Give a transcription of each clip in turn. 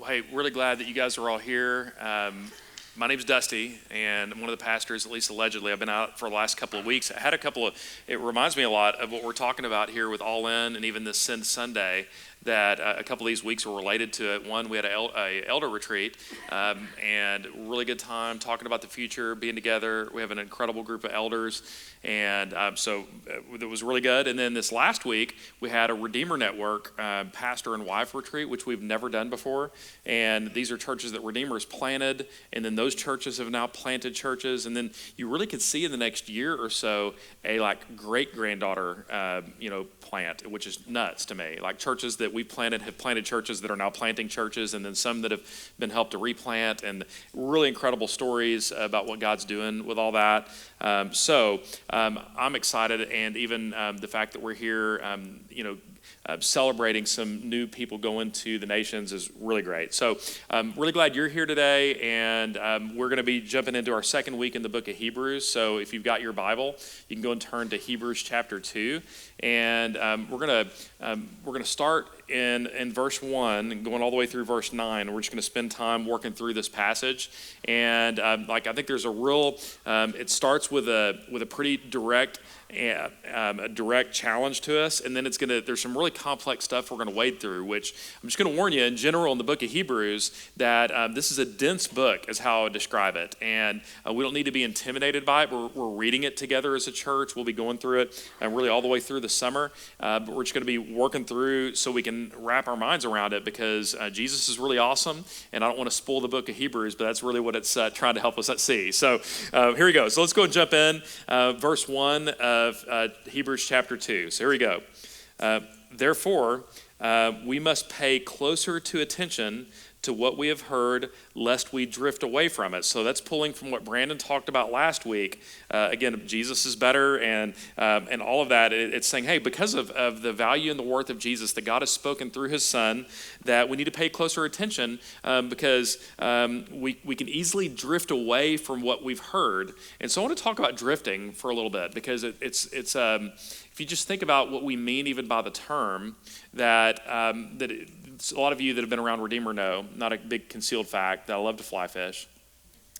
Hey, really glad that you guys are all here. My name's Dusty, and I'm one of the pastors, at least allegedly. I've been out for the last couple of weeks. I had it reminds me a lot of what we're talking about here with All In and even this Send Sunday, that a couple of these weeks were related to it. One, we had a elder retreat, and really good time talking about the future, being together. We have an incredible group of elders, and so it was really good. And then this last week, we had a Redeemer Network pastor and wife retreat, which we've never done before. And these are churches that Redeemer's planted, and then those churches have now planted churches. And then you really could see in the next year or so a great-granddaughter, plant, which is nuts to me. Like churches that we planted have planted churches that are now planting churches, and then some that have been helped to replant, and really incredible stories about what God's doing with all that. I'm excited, and even the fact that we're here, celebrating some new people going to the nations is really great. So I'm really glad you're here today, and we're going to be jumping into our second week in the book of Hebrews. So if you've got your Bible, you can go and turn to Hebrews chapter 2, and we're going to start in verse 1 and going all the way through verse 9. We're just going to spend time working through this passage, and I think there's a real. It starts with a pretty direct. A direct challenge to us, and then there's some really complex stuff we're going to wade through, which I'm just going to warn you in general in the book of Hebrews that this is a dense book is how I would describe it, and we don't need to be intimidated by it. We're reading it together as a church. We'll be going through it really all the way through the summer, but we're just going to be working through so we can wrap our minds around it, because Jesus is really awesome, and I don't want to spoil the book of Hebrews, but that's really what it's trying to help us see. So here we go. So let's go and jump in. Verse 1 of Hebrews chapter 2. So here we go. Therefore, we must pay closer to attention to what we have heard, lest we drift away from it. So that's pulling from what Brandon talked about last week. Again, Jesus is better, and all of that. It's saying, hey, because of the value and the worth of Jesus that God has spoken through His Son, that we need to pay closer attention because we can easily drift away from what we've heard. And so I want to talk about drifting for a little bit, because it's if you just think about what we mean even by the term, that a lot of you that have been around Redeemer know, not a big concealed fact, that I love to fly fish.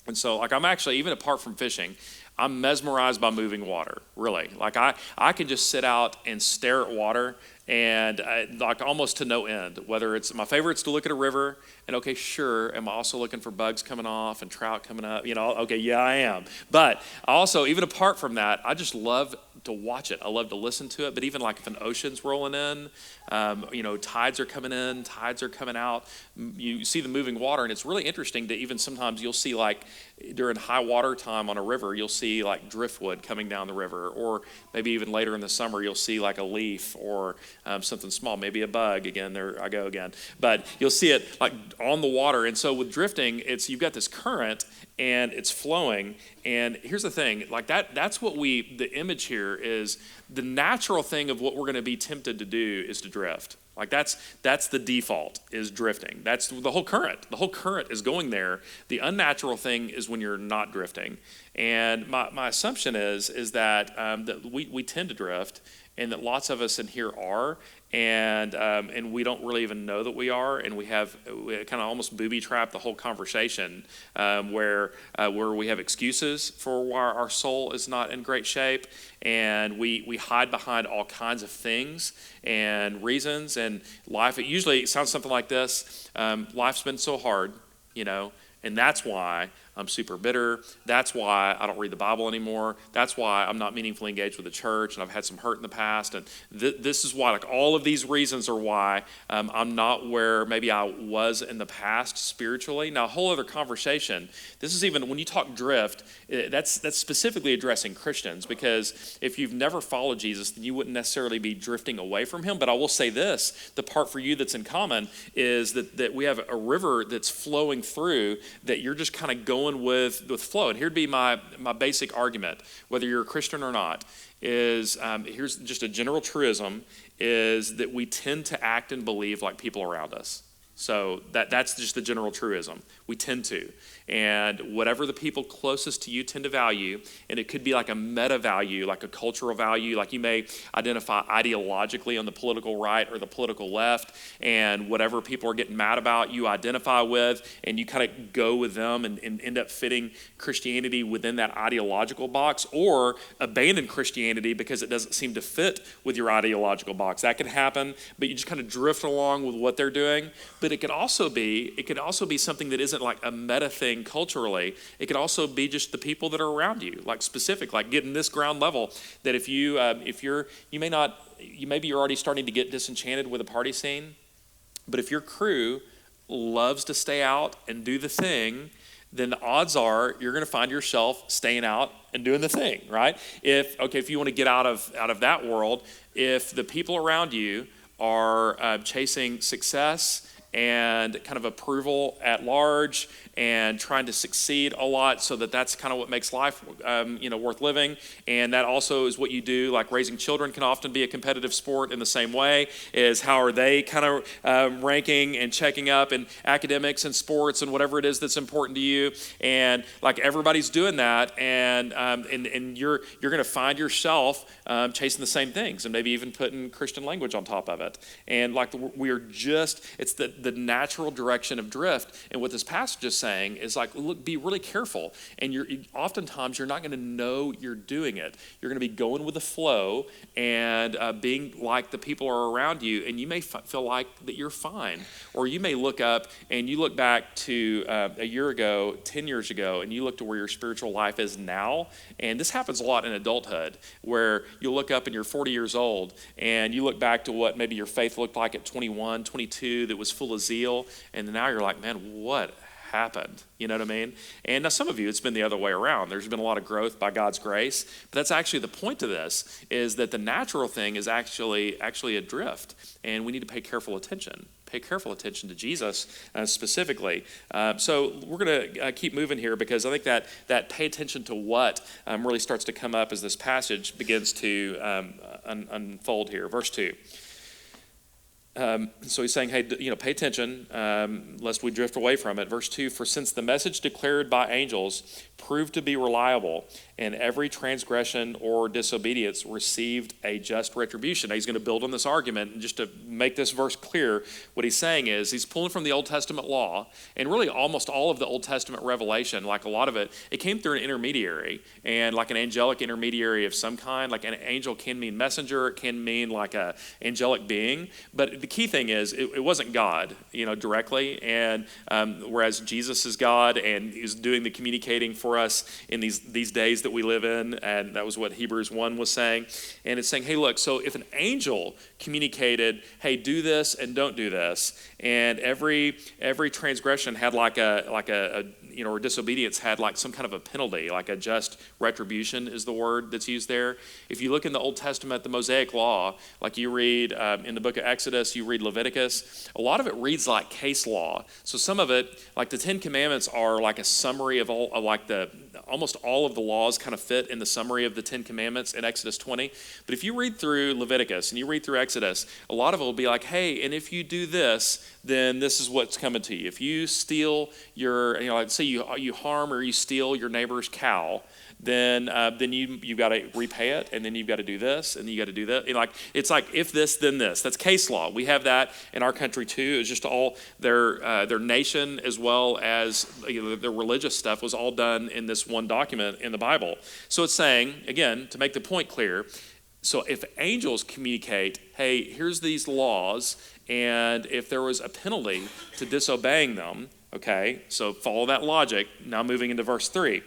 And so I'm actually, even apart from fishing, I'm mesmerized by moving water, really. I can just sit out and stare at water, and almost to no end. Whether it's my favorite's to look at a river, and okay, sure, am I also looking for bugs coming off and trout coming up? Okay, yeah, I am. But also, even apart from that, I just love to watch it. I love to listen to it. But even like if an ocean's rolling in, tides are coming in, tides are coming out, you see the moving water, and it's really interesting to even sometimes you'll see like during high water time on a river, you'll see like driftwood coming down the river, or maybe even later in the summer, you'll see like a leaf or something small, maybe a bug. Again, there I go again. But you'll see it like on the water. And so with drifting, you've got this current and it's flowing. And here's the thing, like that's what the image here is the natural thing of what we're going to be tempted to do is to drift. Like that's the default, is drifting. That's the whole current. The whole current is going there. The unnatural thing is when you're not drifting. And my assumption is that we tend to drift, and that lots of us in here are, and we don't really even know that we are, and we kind of almost booby trap the whole conversation, where we have excuses for why our soul is not in great shape, and we hide behind all kinds of things and reasons. And life, it usually sounds something like this: life's been so hard, and that's why I'm super bitter. That's why I don't read the Bible anymore. That's why I'm not meaningfully engaged with the church, and I've had some hurt in the past. And this is why, like all of these reasons are why I'm not where maybe I was in the past spiritually. Now, a whole other conversation. This is even, when you talk drift, that's specifically addressing Christians, because if you've never followed Jesus, then you wouldn't necessarily be drifting away from Him. But I will say this, the part for you that's in common is that we have a river that's flowing through, that you're just kind of going with flow. And here'd be my basic argument, whether you're a Christian or not, is here's just a general truism, is that we tend to act and believe like people around us. So that's just the general truism. We tend to. And whatever the people closest to you tend to value, and it could be like a meta value, like a cultural value, like you may identify ideologically on the political right or the political left, and whatever people are getting mad about, you identify with, and you kind of go with them and end up fitting Christianity within that ideological box, or abandon Christianity because it doesn't seem to fit with your ideological box. That can happen, but you just kind of drift along with what they're doing. But it could also be something that isn't like a meta thing culturally. It could also be just the people that are around you, like specific, like getting this ground level. That if you're already starting to get disenchanted with a party scene, but if your crew loves to stay out and do the thing, then the odds are you're going to find yourself staying out and doing the thing, right? If you want to get out of that world, if the people around you are chasing success and kind of approval at large and trying to succeed a lot, so that's kind of what makes life worth living. And that also is what you do. Like raising children can often be a competitive sport in the same way, is how are they kind of ranking and checking up in academics and sports and whatever it is that's important to you. And like everybody's doing that, and you're going to find yourself chasing the same things, and maybe even putting Christian language on top of it. And like it's the natural direction of drift. And what this passage is saying is like, look, be really careful. And oftentimes you're not going to know you're doing it. You're going to be going with the flow and being like the people are around you, and you may feel like that you're fine. Or you may look up and you look back to a year ago, 10 years ago, and you look to where your spiritual life is now. And this happens a lot in adulthood, where you'll look up and you're 40 years old and you look back to what maybe your faith looked like at 21, 22, that was full of zeal, and now you're like, man, what happened? You know what I mean? And now some of you, it's been the other way around. There's been a lot of growth by God's grace, but that's actually the point of this, is that the natural thing is actually a drift, and we need to pay careful attention. Pay careful attention to Jesus specifically. So we're going to keep moving here, because I think that pay attention to what really starts to come up as this passage begins to unfold here. Verse 2. So he's saying, hey, pay attention, lest we drift away from it. Verse 2, for since the message declared by angels proved to be reliable, and every transgression or disobedience received a just retribution. Now he's going to build on this argument, and just to make this verse clear, what he's saying is he's pulling from the Old Testament law, and really almost all of the Old Testament revelation, like a lot of it came through an intermediary, and like an angelic intermediary of some kind. Like an angel can mean messenger, it can mean like a angelic being, but the key thing is it wasn't God, directly, and whereas Jesus is God and he's doing the communicating for us in these days that we live in, and that was what Hebrews 1 was saying. And it's saying, hey, look, so if an angel communicated, hey, do this and don't do this, and every transgression had like a or disobedience had like some kind of a penalty, like a just retribution is the word that's used there. If you look in the Old Testament, the Mosaic Law, like you read in the book of Exodus, you read Leviticus, a lot of it reads like case law. So some of it, like the Ten Commandments, are like a summary of almost all of the laws kind of fit in the summary of the Ten Commandments in Exodus 20. But if you read through Leviticus and you read through Exodus, a lot of it will be like, hey, and if you do this, then this is what's coming to you. If you steal like say you harm or you steal your neighbor's cow, then you've got to repay it, and then you've got to do this, and you got to do that. It's like if this, then this. That's case law. We have that in our country too. It's just all their nation, as well as their religious stuff, was all done in this one document in the Bible. So it's saying, again, to make the point clear, so if angels communicate, hey, here's these laws, and if there was a penalty to disobeying them, okay, so follow that logic. Now moving into verse 3.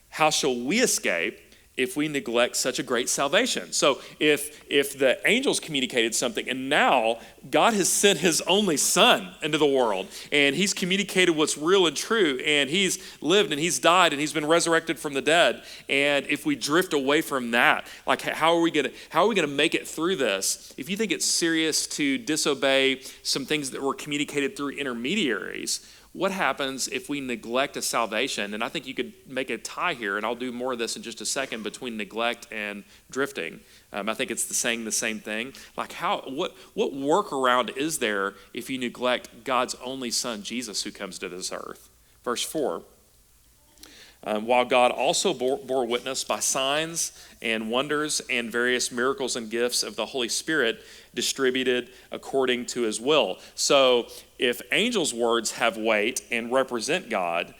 How shall we escape if we neglect such a great salvation? So if the angels communicated something, and now God has sent his only son into the world, and he's communicated what's real and true, and he's lived and he's died and he's been resurrected from the dead, and if we drift away from that, like how are we gonna make it through this? If you think it's serious to disobey some things that were communicated through intermediaries, what happens if we neglect a salvation? And I think you could make a tie here, and I'll do more of this in just a second, between neglect and drifting. I think it's saying the same thing. Like what workaround is there if you neglect God's only Son, Jesus, who comes to this earth? Verse 4. While God also bore witness by signs and wonders and various miracles and gifts of the Holy Spirit distributed according to his will. So if angels' words have weight and represent God,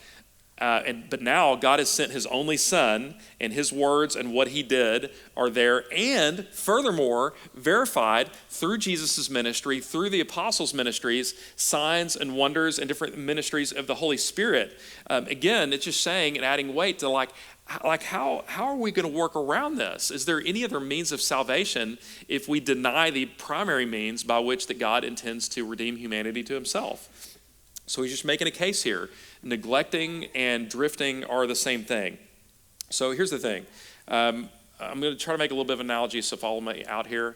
but now God has sent his only Son, and his words and what he did are there, and furthermore, verified through Jesus' ministry, through the apostles' ministries, signs and wonders and different ministries of the Holy Spirit. Again, it's just saying and adding weight to like how are we going to work around this? Is there any other means of salvation if we deny the primary means by which that God intends to redeem humanity to himself? So he's just making a case here. Neglecting and drifting are the same thing. So here's the thing. I'm going to try to make a little bit of an analogy, so follow me out here.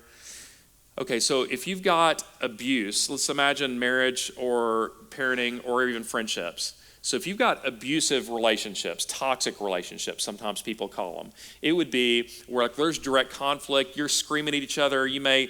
Okay, so if you've got abuse, let's imagine marriage or parenting or even friendships. So if you've got abusive relationships, toxic relationships, sometimes people call them, it would be where like there's direct conflict, you're screaming at each other, you may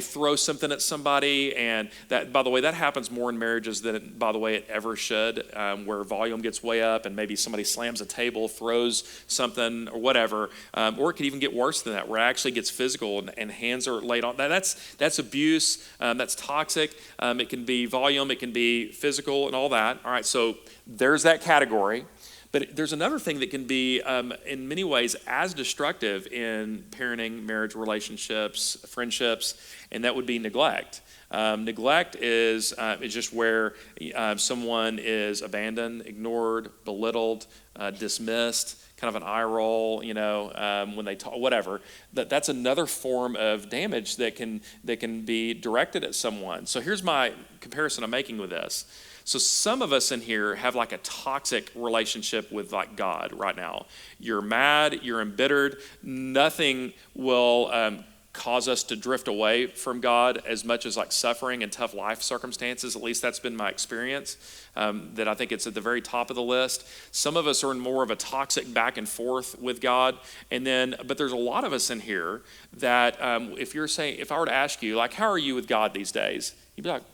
throw something at somebody, and that, by the way, that happens more in marriages than, by the way, it ever should, where volume gets way up and maybe somebody slams a table, throws something or whatever, or it could even get worse than that, where it actually gets physical and hands are laid on. That's abuse, that's toxic, it can be volume, it can be physical and all that. All right, so there's that category. But there's another thing that can be, in many ways, as destructive in parenting, marriage, relationships, friendships, and that would be neglect. Neglect is just where someone is abandoned, ignored, belittled, dismissed, kind of an eye roll, when they talk, whatever. That's another form of damage that can be directed at someone. So here's my comparison I'm making with this. So some of us in here have like a toxic relationship with like God right now. You're mad, you're embittered. Nothing will cause us to drift away from God as much as like suffering and tough life circumstances. At least that's been my experience, that I think it's at the very top of the list. Some of us are in more of a toxic back and forth with God. But there's a lot of us in here that if I were to ask you, like, how are you with God these days? You'd be like,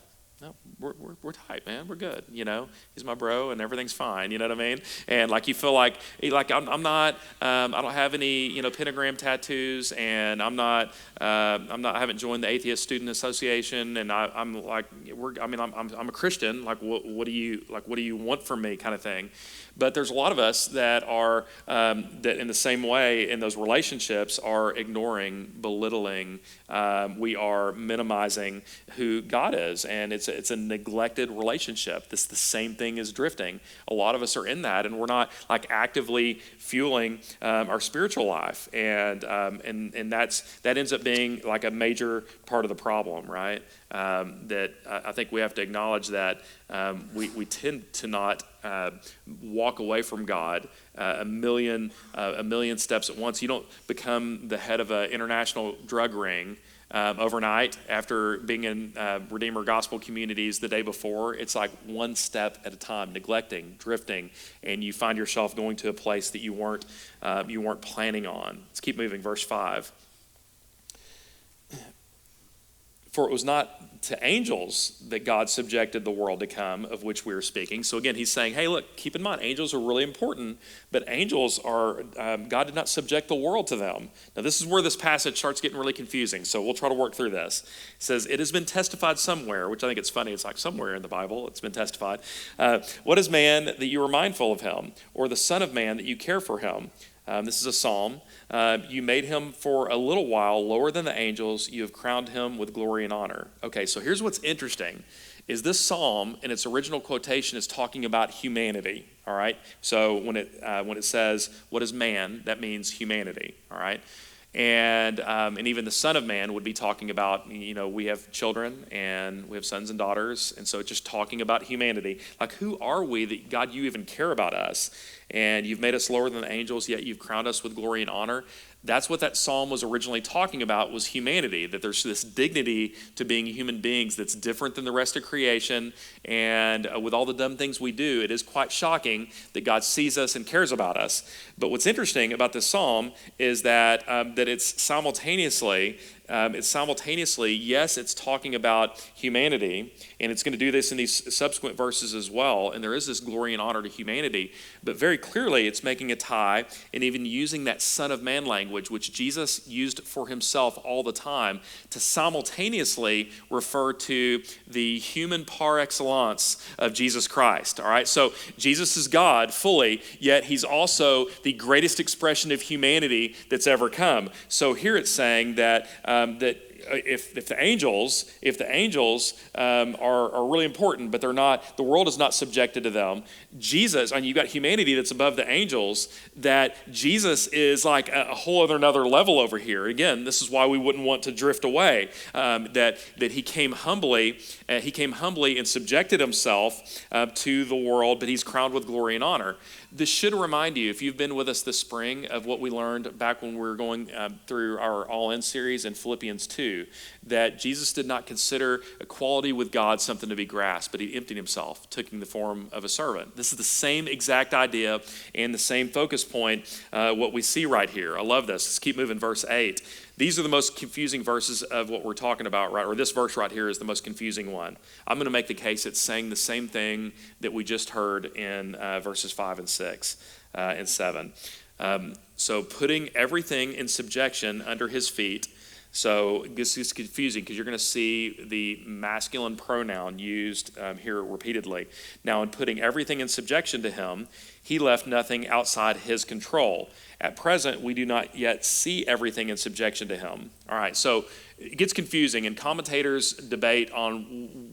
no, we're tight, man. We're good. He's my bro, and everything's fine. You know what I mean? And like you feel like I'm not. I don't have any pentagram tattoos, and I haven't joined the Atheist Student Association, and I'm a Christian. Like what do you want from me, kind of thing. But there's a lot of us that are that in the same way in those relationships are ignoring, belittling. We are minimizing who God is, and it's a neglected relationship. This is the same thing as drifting. A lot of us are in that, and we're not like actively fueling our spiritual life, and that ends up being like a major part of the problem, right? That I think we have to acknowledge that we tend to not walk away from God a million steps at once. You don't become the head of an international drug ring overnight after being in Redeemer gospel communities the day before. It's like one step at a time, neglecting, drifting, and you find yourself going to a place that you weren't planning on. Let's keep moving. Verse 5. For it was not to angels that God subjected the world to come, of which we are speaking. So again, he's saying, hey, look, keep in mind, angels are really important, but angels are, God did not subject the world to them. Now, this is where this passage starts getting really confusing, so we'll try to work through this. It says, it has been testified somewhere, which I think it's funny. It's like somewhere in the Bible, it's been testified. What is man that you are mindful of him, or the son of man that you care for him? This is a psalm. You made him for a little while lower than the angels. You have crowned him with glory and honor. Okay, so here's what's interesting, is this psalm in its original quotation is talking about humanity, all right? So when it says, what is man, that means humanity, all right? And even the Son of Man would be talking about, we have children and we have sons and daughters. And so it's just talking about humanity. Like, who are we that, God, you even care about us? And you've made us lower than the angels, yet you've crowned us with glory and honor. That's what that psalm was originally talking about, was humanity, that there's this dignity to being human beings that's different than the rest of creation. And with all the dumb things we do, it is quite shocking that God sees us and cares about us. But what's interesting about this psalm is that it's simultaneously, yes, it's talking about humanity, and it's going to do this in these subsequent verses as well, and there is this glory and honor to humanity, but very clearly it's making a tie and even using that Son of Man language, which Jesus used for himself all the time, to simultaneously refer to the human par excellence of Jesus Christ. All right, so Jesus is God fully, yet he's also the greatest expression of humanity that's ever come. So here it's saying that if the angels are really important, but they're not, the world is not subjected to them. Jesus, and you've got humanity that's above the angels, that Jesus is like a whole another level over here. Again, this is why we wouldn't want to drift away. That he came humbly and subjected himself to the world, but he's crowned with glory and honor. This should remind you, if you've been with us this spring, of what we learned back when we were going through our All In series in Philippians 2, that Jesus did not consider equality with God something to be grasped, but he emptied himself, taking the form of a servant. This is the same exact idea and the same focus point, what we see right here. I love this. Let's keep moving. Verse 8. These are the most confusing verses of what we're talking about, right? Or this verse right here is the most confusing one. I'm going to make the case it's saying the same thing that we just heard in verses 5 and 6 and 7. So putting everything in subjection under his feet. So this is confusing because you're going to see the masculine pronoun used here repeatedly. Now, in putting everything in subjection to him, he left nothing outside his control. At present, we do not yet see everything in subjection to him. All right, so it gets confusing, and commentators debate on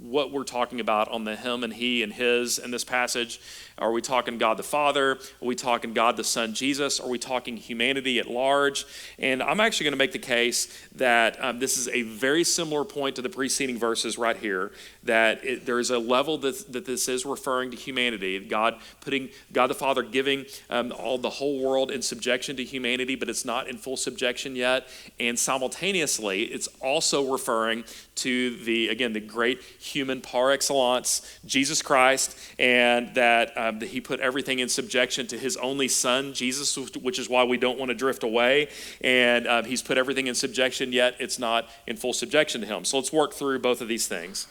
what we're talking about on the him and he and his in this passage. Are we talking God the Father? Are we talking God the Son, Jesus? Are we talking humanity at large? And I'm actually going to make the case that this is a very similar point to the preceding verses right here, that there is a level that this is referring to humanity, God the Father giving the whole world in subjection to humanity, but it's not in full subjection yet. And simultaneously, it's also referring to the great human par excellence, Jesus Christ, and that he put everything in subjection to his only Son, Jesus, which is why we don't want to drift away. And he's put everything in subjection, yet it's not in full subjection to him. So let's work through both of these things.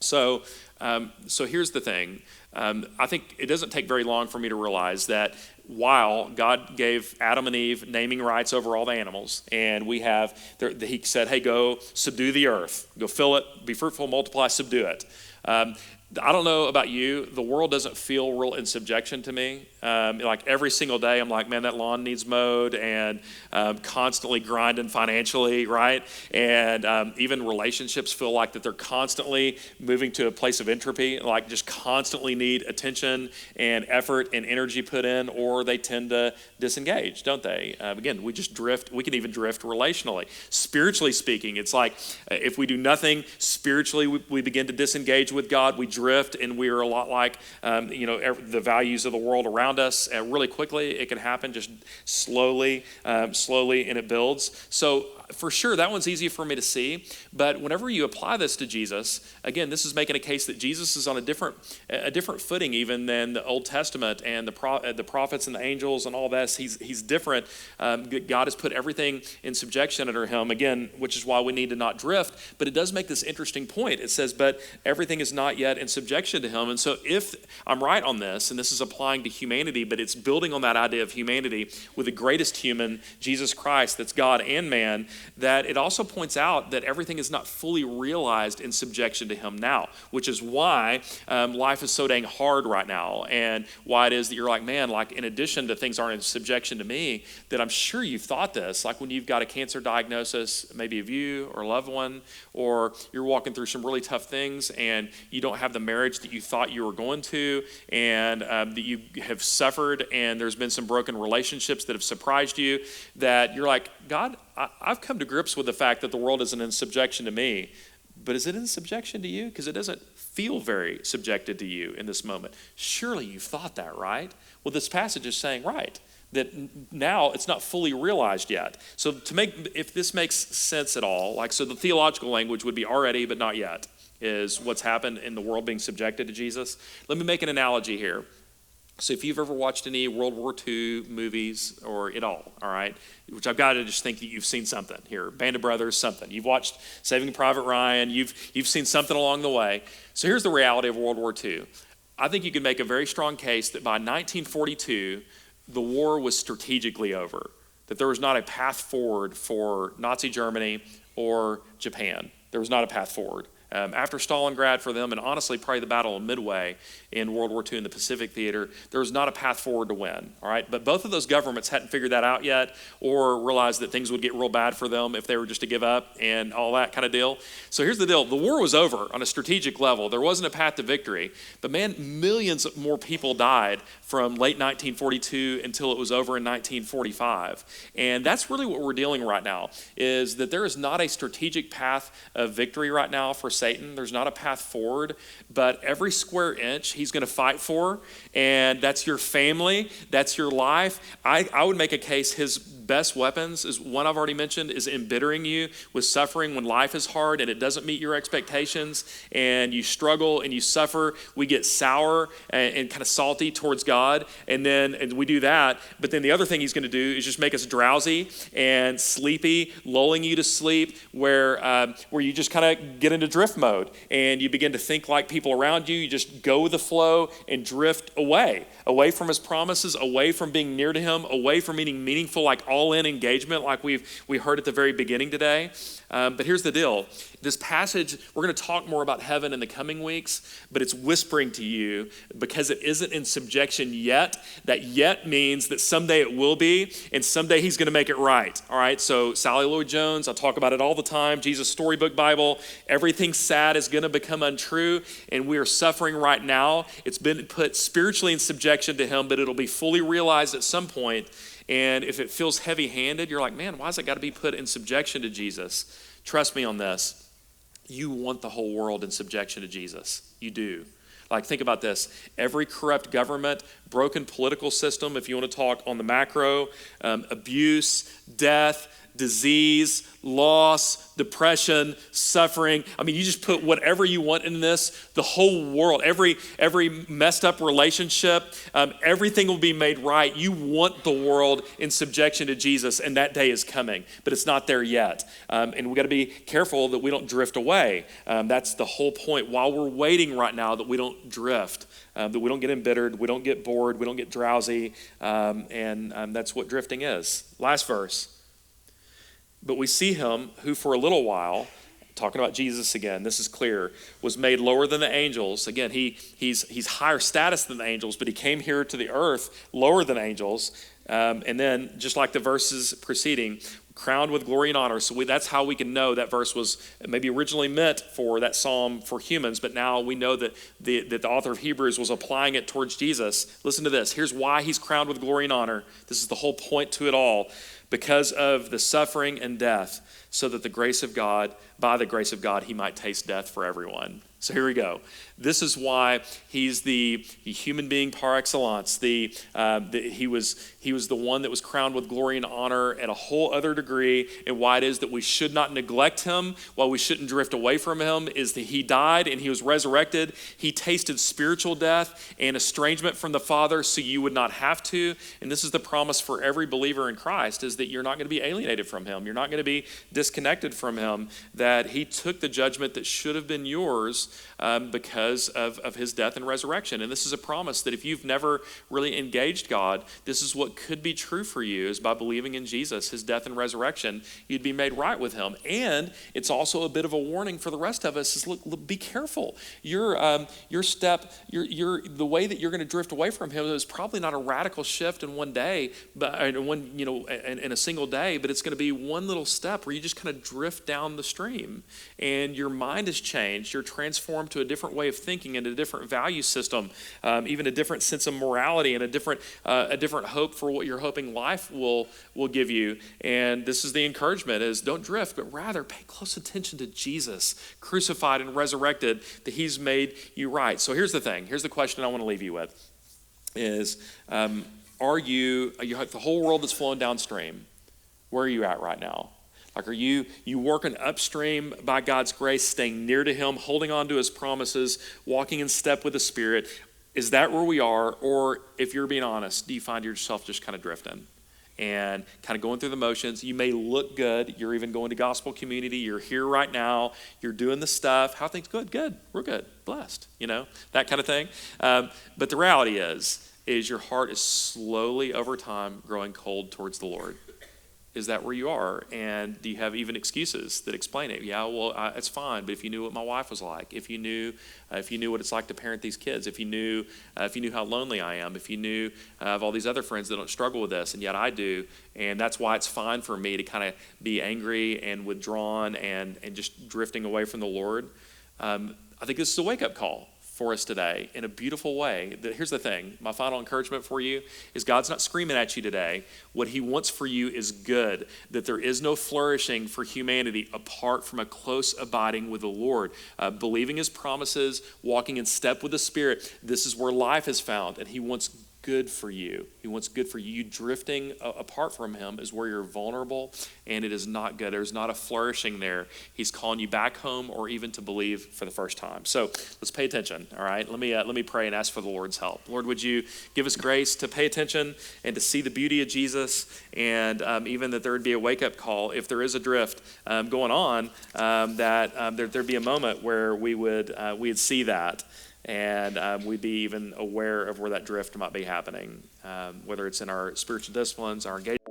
So here's the thing. I think it doesn't take very long for me to realize that while God gave Adam and Eve naming rights over all the animals, and he said, hey, go subdue the earth, go fill it, be fruitful, multiply, subdue it. I don't know about you, the world doesn't feel real in subjection to me. Like every single day, I'm like, man, that lawn needs mowed, and constantly grinding financially, right? And even relationships feel like that they're constantly moving to a place of entropy, like just constantly need attention and effort and energy put in, or they tend to disengage, don't they? Again, we just drift. We can even drift relationally. Spiritually speaking, it's like if we do nothing spiritually, we begin to disengage with God. We drift, and we are a lot like the values of the world around us. Really quickly, it can happen just slowly, and it builds. So for sure, that one's easy for me to see. But whenever you apply this to Jesus, again, this is making a case that Jesus is on a different footing even than the Old Testament and the prophets and the angels and all this. He's different. God has put everything in subjection under him, again, which is why we need to not drift. But it does make this interesting point. It says, but everything is not yet in subjection to him. And so if I'm right on this, and this is applying to humanity, but it's building on that idea of humanity with the greatest human, Jesus Christ, that's God and man, that it also points out that everything is not fully realized in subjection to him now, which is why life is so dang hard right now, and why it is that you're like, man, like in addition to things aren't in subjection to me, that I'm sure you've thought this, like when you've got a cancer diagnosis, maybe of you or a loved one, or you're walking through some really tough things and you don't have the marriage that you thought you were going to, and that you have suffered, and there's been some broken relationships that have surprised you, that you're like, God, I've come to grips with the fact that the world isn't in subjection to me, but is it in subjection to you? Because it doesn't feel very subjected to you in this moment. Surely you've thought that, right? Well, this passage is saying, right, that now it's not fully realized yet. So if this makes sense at all, like, so the theological language would be already but not yet is what's happened in the world being subjected to Jesus. Let me make an analogy here. So if you've ever watched any World War II movies or at all right, which I've got to just think that you've seen something here, Band of Brothers, something. You've watched Saving Private Ryan, you've seen something along the way. So here's the reality of World War II. I think you can make a very strong case that by 1942, the war was strategically over, that there was not a path forward for Nazi Germany or Japan. There was not a path forward. After Stalingrad for them, and honestly probably the Battle of Midway in World War II in the Pacific Theater, there was not a path forward to win, all right? But both of those governments hadn't figured that out yet or realized that things would get real bad for them if they were just to give up and all that kind of deal. So here's the deal. The war was over on a strategic level. There wasn't a path to victory. But man, millions more people died from late 1942 until it was over in 1945. And that's really what we're dealing right now, is that there is not a strategic path of victory right now for Satan. There's not a path forward, but every square inch he's going to fight for, and that's your family, that's your life. I would make a case his best weapons is one I've already mentioned, is embittering you with suffering when life is hard and it doesn't meet your expectations and you struggle and you suffer. We get sour and kind of salty towards God, and we do that. But then the other thing he's going to do is just make us drowsy and sleepy, lulling you to sleep, where you just kind of get into drift mode and you begin to think like people around you. You just go with the flow and drift away from his promises, away from being near to him, away from being meaningful, like all-in engagement like we heard at the very beginning today. But here's the deal. This passage, we're going to talk more about heaven in the coming weeks, but it's whispering to you because it isn't in subjection yet. That yet means that someday it will be, and someday he's going to make it right. All right, so Sally Lloyd-Jones, I talk about it all the time, Jesus Storybook Bible, everything sad is going to become untrue, and we are suffering right now. It's been put spiritually in subjection to him, but it'll be fully realized at some point. And if it feels heavy-handed, you're like, man, why has it got to be put in subjection to Jesus? Trust me on this. You want the whole world in subjection to Jesus. You do. Like, think about this. Every corrupt government, broken political system, if you want to talk on the macro, abuse, death, disease, loss, depression, suffering. I mean, you just put whatever you want in this, the whole world, every messed up relationship, everything will be made right. You want the world in subjection to Jesus, and that day is coming, but it's not there yet. And we got to be careful that we don't drift away. That's the whole point. While we're waiting right now, that we don't drift, that we don't get embittered, we don't get bored, we don't get drowsy, and that's what drifting is. Last verse. But we see him who for a little while, talking about Jesus again, this is clear, was made lower than the angels. Again, he's higher status than the angels, but he came here to the earth lower than angels. And then, just like the verses preceding, crowned with glory and honor. So that's how we can know that verse was maybe originally meant for that psalm for humans, but now we know that the author of Hebrews was applying it towards Jesus. Listen to this. Here's why he's crowned with glory and honor. This is the whole point to it all. Because of the suffering and death, so that by the grace of God, he might taste death for everyone. So here we go. This is why he's the human being par excellence. He was the one that was crowned with glory and honor at a whole other degree. And why it is that we should not neglect him, why we shouldn't drift away from him, is that he died and he was resurrected. He tasted spiritual death and estrangement from the Father, so you would not have to. And this is the promise for every believer in Christ, is that you're not going to be alienated from him. You're not going to be disconnected from him, that he took the judgment that should have been yours because of his death and resurrection. And this is a promise that if you've never really engaged God, this is what could be true for you, is by believing in Jesus, his death and resurrection, you'd be made right with him. And it's also a bit of a warning for the rest of us, is look, be careful. Your step, the way that you're going to drift away from him is probably not a radical shift in one day, but in a single day, but it's going to be one little step where you just kind of drift down the stream and your mind is changed. You're transformed to a different way of thinking and a different value system, even a different sense of morality and a different hope for what you're hoping life will give you. And this is the encouragement, is don't drift, but rather pay close attention to Jesus, crucified and resurrected, that he's made you right. So here's the thing. Here's the question I want to leave you with is, you have the whole world that's flowing downstream. Where are you at right now? Like, are you working upstream by God's grace, staying near to him, holding on to his promises, walking in step with the Spirit? Is that where we are? Or if you're being honest, do you find yourself just kind of drifting and kind of going through the motions? You may look good. You're even going to gospel community. You're here right now. You're doing the stuff. How are things? Good. We're good. Blessed, that kind of thing. But the reality is your heart is slowly over time growing cold towards the Lord. Is that where you are? And do you have even excuses that explain it? Yeah, well, it's fine. But if you knew what my wife was like, if you knew what it's like to parent these kids, if you knew how lonely I am, if you knew of all these other friends that don't struggle with this, and yet I do, and that's why it's fine for me to kind of be angry and withdrawn and just drifting away from the Lord. I think this is a wake-up call for us today in a beautiful way. Here's the thing. My final encouragement for you is God's not screaming at you today. What he wants for you is good, that there is no flourishing for humanity apart from a close abiding with the Lord, believing his promises, walking in step with the Spirit. This is where life is found, and he wants good for you. He wants good for you. You drifting apart from him is where you're vulnerable, and it is not good. There's not a flourishing there. He's calling you back home or even to believe for the first time. So let's pay attention, all right? Let me pray and ask for the Lord's help. Lord, would you give us grace to pay attention and to see the beauty of Jesus, and even that there would be a wake-up call if there is a drift going on, that there'd be a moment where we'd see that. And we'd be even aware of where that drift might be happening, whether it's in our spiritual disciplines, our engagement.